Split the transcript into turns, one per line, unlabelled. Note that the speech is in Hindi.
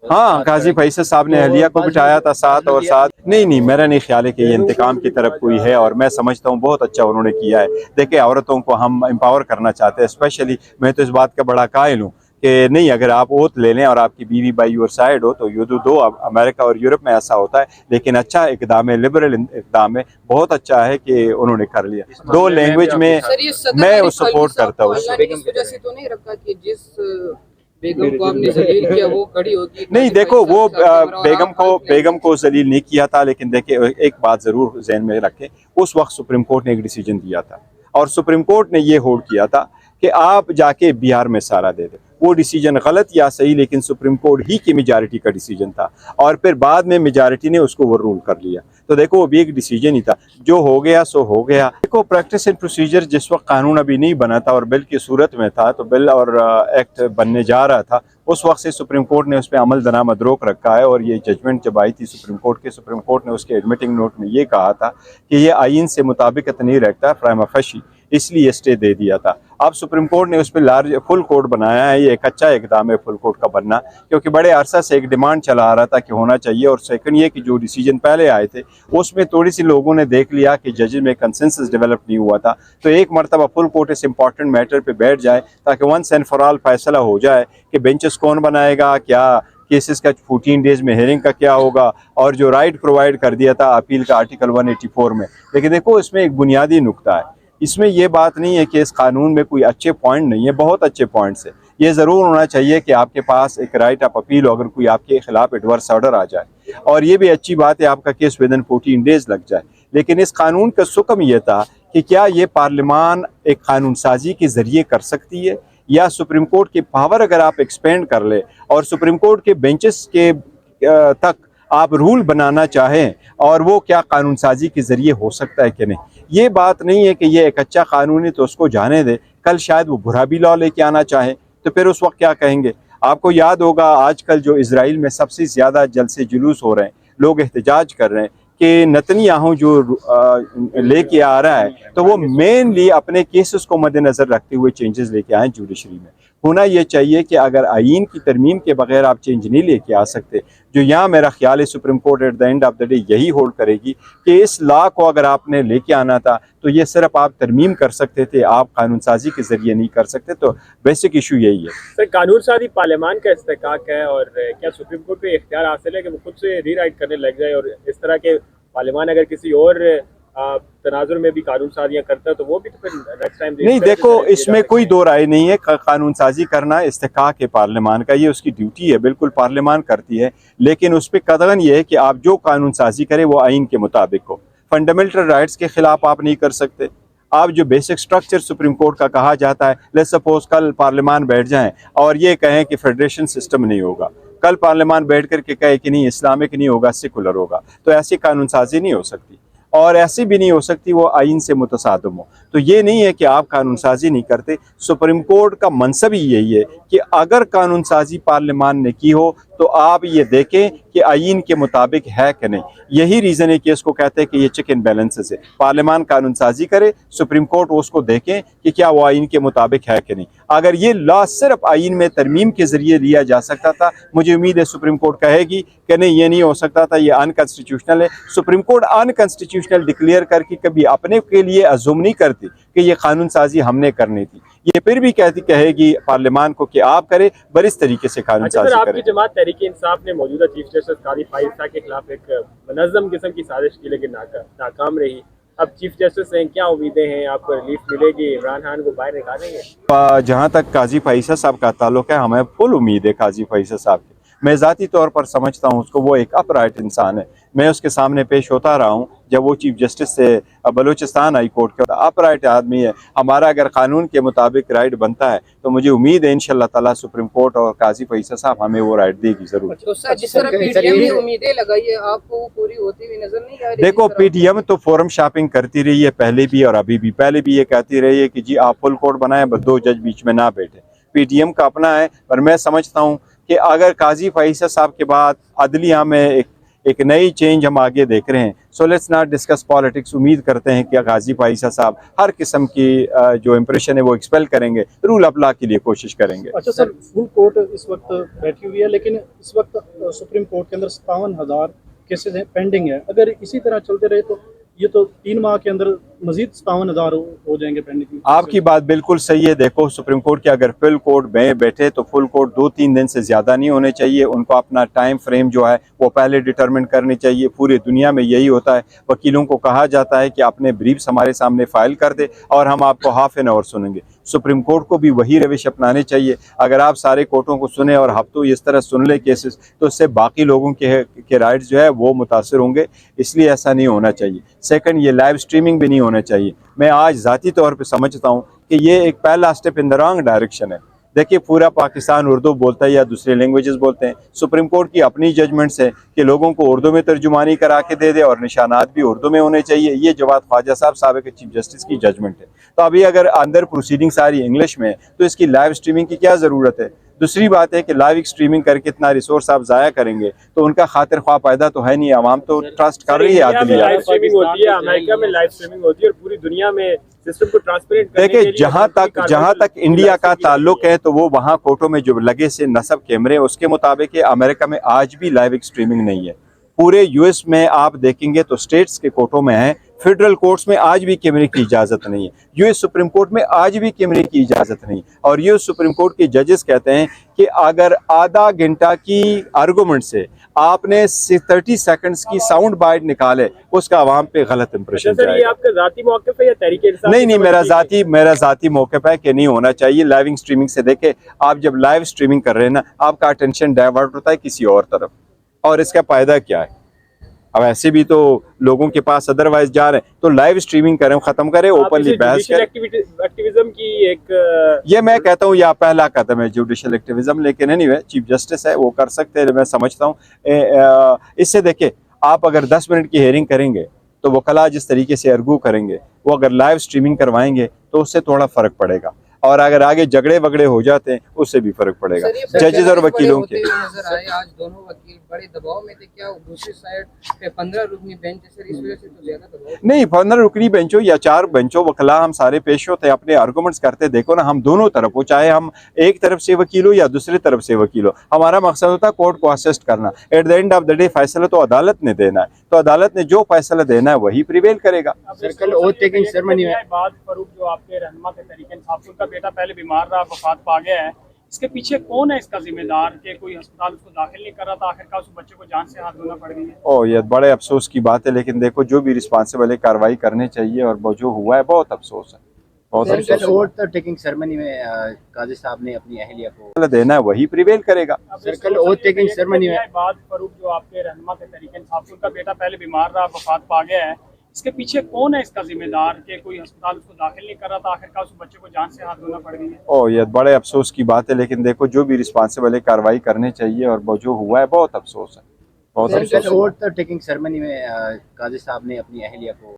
हाँ, काजी फैसल साहब ने अहलिया को बिठाया था साथ, और साथ नहीं, मेरा नहीं ख्याल है कि ये इंतकाम की तरफ कोई है, और मैं समझता हूँ बहुत अच्छा उन्होंने किया है। देखिए, औरतों को हम एम्पावर करना चाहते हैं, स्पेशली मैं तो इस बात का बड़ा कायल हूँ कि नहीं, अगर आप ओथ ले लें और आपकी बीवी बाई योर साइड हो तो ये दो अमेरिका और यूरोप में ऐसा होता है, लेकिन अच्छा इकदाम है, लिबरल इकदाम है, बहुत अच्छा है कि उन्होंने कर लिया। दो लैंग्वेज में मैं उसको सपोर्ट करता हूँ।
बेगम को आपने जलील किया वो खड़ी होगी।
नहीं, देखो, वो बेगम को जलील नहीं किया था, लेकिन देखिए एक बात जरूर जहन में रखें, उस वक्त सुप्रीम कोर्ट ने एक डिसीजन दिया था, और सुप्रीम कोर्ट ने ये होल्ड किया था कि आप जाके बिहार में सारा दे दें। वो डिसीजन गलत या सही, लेकिन सुप्रीम कोर्ट ही की मेजॉरिटी का डिसीजन था, और फिर बाद में मेजॉरिटी ने उसको वो रूल कर लिया। तो देखो, वो भी एक डिसीजन ही था, जो हो गया सो हो गया। देखो, प्रैक्टिस एंड प्रोसीजर जिस वक्त कानून अभी नहीं बना था और बिल की सूरत में था, तो बिल और एक्ट बनने जा रहा था, उस वक्त से सुप्रीम कोर्ट ने उस पर अमल दरामद रोक रखा है। और ये जजमेंट जब आई थी सुप्रीम कोर्ट ने उसके एडमिटिंग नोट में ये कहा था कि ये आइन से मुताबिकत नहीं रखता प्राइमा फेशी, इसलिए स्टे दे दिया था। अब सुप्रीम कोर्ट ने उस पर लार्ज फुल कोर्ट बनाया है। ये एक अच्छा इकदाम है फुल कोर्ट का बनना, क्योंकि बड़े अरसा से एक डिमांड चला आ रहा था कि होना चाहिए। और सेकंड ये कि जो डिसीजन पहले आए थे उसमें थोड़ी सी लोगों ने देख लिया कि जजेस में कंसेंसस डेवलप नहीं हुआ था, तो एक मरतबा फुल कोर्ट इस इंपॉर्टेंट मैटर पे बैठ जाए, ताकि वंस एंड फॉर ऑल फैसला हो जाए कि बेंचेस कौन बनाएगा, क्या केसेस का 14 डेज में हेयरिंग का क्या होगा, और जो राइट प्रोवाइड कर दिया था अपील का आर्टिकल 184 में। लेकिन देखो, इसमें एक बुनियादी नुकता है, इसमें यह बात नहीं है कि इस कानून में कोई अच्छे पॉइंट नहीं है, बहुत अच्छे पॉइंट्स है। ये ज़रूर होना चाहिए कि आपके पास एक राइट ऑफ अपील हो अगर कोई आपके खिलाफ एडवर्स ऑर्डर आ जाए, और ये भी अच्छी बात है आपका केस विद इन 14 डेज लग जाए। लेकिन इस कानून का सुकम यह था कि क्या ये पार्लियामान एक कानून साजी के ज़रिए कर सकती है, या सुप्रीम कोर्ट की पावर अगर आप एक्सपेंड कर ले और सुप्रीम कोर्ट के बेंचेस के तक आप रूल बनाना चाहें, और वो क्या कानून साजी के ज़रिए हो सकता है कि नहीं। ये बात नहीं है कि ये एक अच्छा कानून है तो उसको जाने दे, कल शायद वो बुरा भी लॉ लेके आना चाहे, तो फिर उस वक्त क्या कहेंगे। आपको याद होगा आजकल जो इजराइल में सबसे ज़्यादा जलसे जुलूस हो रहे हैं, लोग एहतजाज कर रहे हैं कि नेतन्याहू जो लेके आ रहा है, तो वो मेनली अपने केसेस को मद्देनज़र रखते हुए चेंजेस लेके आए जुडिशरी में। होना ये चाहिए कि अगर आइन की तरमीम के बगैर आप चेंज नहीं लेके आ सकते, जो यहाँ मेरा ख्याल है supreme court at the end of the day यही होल्ड करेगी कि इस लॉ को अगर आपने लेके आना था तो ये सिर्फ आप तरमीम कर सकते थे, आप कानून साजी के जरिए नहीं कर सकते। तो बेसिक इशू यही है।
सर, कानून साजी पार्लियामान का इस्तेकाक है, और क्या सुप्रीम कोर्ट को इख्तियार हासिल है कि वो खुद से रीराइट करने लग जाए, और इस तरह के पार्लियामान अगर किसी और तनाजुर में भी कानून साजियाँ करता है तो वो भी तो फिर नेक्स्ट टाइम
नहीं। देखो, इसमें कोई दो राय नहीं है, कानून साजी करना इस्तेकाक है पार्लियामान का, ये उसकी ड्यूटी है, बिल्कुल पार्लियामान करती है। लेकिन उस पर कदगन ये है कि आप जो कानून साजी करें वो आइन के मुताबिक हो। फंडामेंटल राइट्स के खिलाफ आप नहीं कर सकते। आप जो बेसिक स्ट्रक्चर सुप्रीम कोर्ट का कहा जाता है, लेट्स सपोज कल पार्लियामान बैठ जाएं और ये कहें कि फेडरेशन सिस्टम नहीं होगा, कल पार्लियामान बैठ करके कहे कि नहीं इस्लामिक नहीं होगा, सेकुलर होगा, तो ऐसी कानून साजी नहीं हो सकती, और ऐसी भी नहीं हो सकती वो आइन से मुतसादम हो। तो ये नहीं है कि आप कानून साजी नहीं करते। सुप्रीम कोर्ट का मनसब ही यही है कि अगर कानून साजी पार्लियामान ने की हो तो आप ये देखें कि आइन के मुताबिक है कि नहीं। यही रीज़न है कि इसको कहते हैं कि ये चेक एंड बैलेंसेस है। पार्लियामान कानून साजी करे, सुप्रीम कोर्ट उसको देखें कि क्या वो आइन के मुताबिक है कि नहीं। अगर ये लॉ सिर्फ आइन में तरमीम के ज़रिए लिया जा सकता था, मुझे उम्मीद है सुप्रीम कोर्ट कहेगी कि नहीं ये नहीं हो सकता था, ये अनकॉन्स्टिट्यूशनल है। सुप्रीम कोर्ट अनकॉन्स्टिट्यूशनल डिक्लेयर करके कभी अपने के लिए अज़ूम नहीं करती कि ये कानून साजी हमने करनी थी, ये फिर भी कहेगी पार्लियामान को कि आप करें, पर इस तरीके से कानून साजी करें।
आपकी जमात तहरीक-ए-इंसाफ ने मौजूदा चीफ जस्टिस काजी फाइज साहब के खिलाफ एक मुनज़्ज़म किस्म की साजिश की, लेकिन नाकाम रही। अब चीफ जस्टिस से क्या उम्मीदें हैं, आपको रिलीफ मिलेगी, इमरान खान को बाहर निकालेंगे?
जहाँ तक काजी फैसल साहब का ताल्लुक है, हमें फुल उम्मीद है काजी फैसल साहब की। मैं ज़ाती तौर पर समझता हूँ उसको, वो एक अपराइट इंसान है। मैं उसके सामने पेश होता रहा हूँ जब वो चीफ जस्टिस से बलूचिस्तान हाई कोर्ट के, अपराइट आदमी है। हमारा अगर कानून के मुताबिक राइट बनता है तो मुझे उम्मीद है इंशाल्लाह ताला सुप्रीम कोर्ट और काजी फैसल साहब हमें वो राइट देगी ज़रूर।
तो सर, जिस तरह पीटीएम ने उम्मीदें लगाई है, आपको वो पूरी होती हुई नजर नहीं आ रही?
देखो, पीटीएम तो फोरम शॉपिंग करती रही है पहले भी और अभी भी। पहले भी ये कहती रही है कि जी आप फुल कोर्ट बनाएं, बस दो जज बीच में ना बैठे। पीटीएम का अपना है, पर मैं समझता हूँ कि अगर काजी फैसल साहब के बाद अदलिया में एक एक नई चेंज हम आगे देख रहे हैं। So let's not discuss politics. उम्मीद करते हैं कि गाजी पाइसा साहब हर किस्म की जो इम्प्रेशन है वो एक्सपेल करेंगे, रूल ऑफ लॉ के लिए कोशिश करेंगे।
अच्छा सर, फुल कोर्ट इस वक्त बैठी हुई है, लेकिन इस वक्त सुप्रीम कोर्ट के अंदर 57,000 केसेस हैं, पेंडिंग है। अगर इसी तरह चलते रहे तो ये तो 3 माह के अंदर मजीद 57,000 हो जाएंगे पेंडिंग।
आपकी बात बिल्कुल सही है। देखो, सुप्रीम कोर्ट के अगर फुल कोर्ट में बैठे तो फुल कोर्ट 2-3 दिन से ज़्यादा नहीं होने चाहिए। उनको अपना टाइम फ्रेम जो है वो पहले डिटरमिन करनी चाहिए। पूरी दुनिया में यही होता है। वकीलों को कहा जाता है कि अपने ब्रीफ्स हमारे सामने फाइल कर दे और हम आपको हाफ एन आवर सुनेंगे। सुप्रीम कोर्ट को भी वही रविश अपनाने चाहिए। अगर आप सारे कोर्टों को सुने और हफ्तों इस तरह सुन ले केसेस, तो इससे बाकी लोगों के राइट्स जो है वो मुतासर होंगे। इसलिए ऐसा नहीं होना चाहिए। सेकंड, ये लाइव स्ट्रीमिंग भी नहीं होना चाहिए। मैं आज ज़ाती तौर पे समझता हूँ कि ये एक पहला step in the wrong direction है। देखिए, पूरा पाकिस्तान उर्दू बोलता है या दूसरे लैंग्वेजेस बोलते हैं। सुप्रीम कोर्ट की अपनी जजमेंट्स है कि लोगों को उर्दू में तर्जुमानी करा के दे दे और निशानात भी उर्दू में होने चाहिए। ये जवाद ख्वाजा साहब साबिक चीफ जस्टिस की जजमेंट है। तो अभी अगर अंदर प्रोसीडिंग सारी इंग्लिश में है तो इसकी लाइव स्ट्रीमिंग की क्या ज़रूरत है। दूसरी बात है कि लाइव स्ट्रीमिंग करके इतना रिसोर्स आप ज़ाया करेंगे तो उनका खातिर ख्वाह पैदा तो है नहीं। आवाम तो ट्रस्ट कर रही है आदलिया।
लाइव स्ट्रीमिंग होती है, अमेरिका में लाइव स्ट्रीमिंग होती है और पूरी दुनिया में सिस्टम को ट्रांसपेरेंट करने के
देखिए,
लिए
जहाँ तक इंडिया का ताल्लुक है तो वो वहाँ कोर्टों में जो लगे से नस्ब कैमरे उसके मुताबिक है। अमेरिका में आज भी लाइव स्ट्रीमिंग नहीं है। पूरे यूएस में आप देखेंगे तो स्टेट्स के कोर्टों में है, फेडरल कोर्ट्स में आज भी कैमरे की इजाज़त नहीं है। यूएस सुप्रीम कोर्ट में आज भी कैमरे की इजाज़त नहीं। और यूएस सुप्रीम कोर्ट के जजेस कहते हैं कि अगर आधा घंटा की आर्गूमेंट से आपने 30 सेकंड्स की साउंड बाइट निकाले, उसका आवाम पे गलत इंप्रेशन
सर, ये
जाएगा।
आपका जाती मौक़िफ़ है या तहरीक इंसाफ?
नहीं, मेरा जाती मौक़िफ़ है कि नहीं होना चाहिए लाइव स्ट्रीमिंग से। देखे, आप जब लाइव स्ट्रीमिंग कर रहे हैं ना, आपका अटेंशन डाइवर्ट होता है किसी और तरफ, और इसका फायदा क्या है। अब ऐसे भी तो लोगों के पास अदरवाइज जा रहे हैं, तो लाइव स्ट्रीमिंग करें, खत्म करें, ओपनली बहस करें।
एक्टिविज्म की एक
ये मैं कहता हूँ यह पहला कदम है जुडिशल एक्टिविज्म। लेकिन एनीवे चीफ जस्टिस है, वो कर सकते हैं, मैं समझता हूँ। इससे देखे, आप अगर 10 मिनट की हेयरिंग करेंगे तो वकला जिस तरीके से अर्गू करेंगे, वो अगर लाइव स्ट्रीमिंग करवाएंगे तो उससे थोड़ा फ़र्क पड़ेगा। और अगर आगे झगड़े वगड़े हो जाते हैं उससे भी फर्क पड़ेगा जजेस और वकीलों के।
नजर आए आज दोनों वकील बड़े दबाव में थे। क्या दूसरी साइड पे 15 रुकनी बेंच है सर, इस वजह से तो ज्यादा दबाव
नहीं, 15 रुकनी बेंचों या 4 बेंचों वकला हम सारे पेश होते, अपने आर्गूमेंट्स करते। देखो ना, हम दोनों तरफ हो, चाहे हम एक तरफ से वकील हो या दूसरी तरफ से वकील हो, हमारा मकसद होता है कोर्ट को असिस्ट करना। At the end of the day फैसला तो अदालत ने देना है, तो अदालत ने जो फैसला देना है वही प्रिवेल करेगा।
सर्कल ओथ टेकिंग सेरेमनी में
बाद फरूक जो आपके रहनुमा के तरीके इंसाफ, उनका बेटा पहले बीमार रहा, वफात पा गया है, इसके पीछे कौन है इसका जिम्मेदार कि कोई अस्पताल उसको दाखिल नहीं कर रहा था, आखिरकार उस बच्चे को जान से हाथ धोना पड़ गई है।
ओ, ये बड़े अफसोस की बात है। लेकिन देखो, जो भी रिस्पॉन्सिबल है कार्रवाई करनी चाहिए, और वो जो हुआ है बहुत अफसोस है, बहुत अफसोस
सर्कल ओथ टेकिंग सेरेमनी में काजी साहब ने अपनी अहलिया को
देना है वही प्रिवेल करेगा।
सर्कल ओथ टेकिंग सेरेमनी में
बाद फरूक जो आपके रहनुमा के तरीके इंसाफ, उनका बेटा पहले बीमार रहा, वफात पा गया है, इसके पीछे कौन है इसका जिम्मेदार कि कोई अस्पताल उसको दाखिल नहीं कर रहा था, आखिरकार उस बच्चे को जान से हाथ धोना पड़ गई है।
ओ, ये बड़े अफसोस की बात है। लेकिन देखो, जो भी रिस्पॉन्सिबल है कार्रवाई करनी चाहिए, और वो जो हुआ है बहुत अफसोस है, बहुत अफसोस।
सर्कल ओथ टेकिंग सेरेमनी में काजी साहब ने अपनी अहलिया को